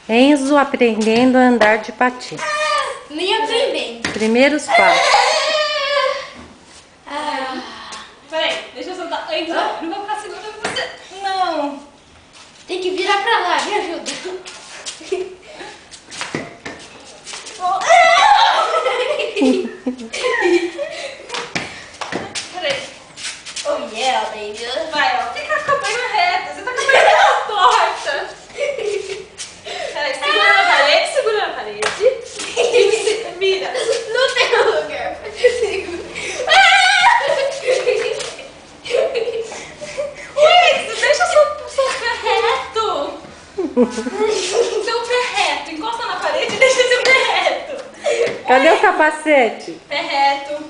Enzo aprendendo a andar de patins. Nem aprendendo. Primeiros passos. Peraí, deixa eu soltar. Enzo, eu não vou ficar segurando você. Não. Tem que virar pra lá, me ajuda. Peraí. Oh yeah, baby. Vai, ó. Fica com a perna reta. Você tá com a perna torta. Peraí, segura na parede. E vira. Não tem lugar pra Enzo, deixa seu pé reto. Seu pé reto. Encosta na parede e deixa seu pé reto. Cadê o capacete? Pé reto.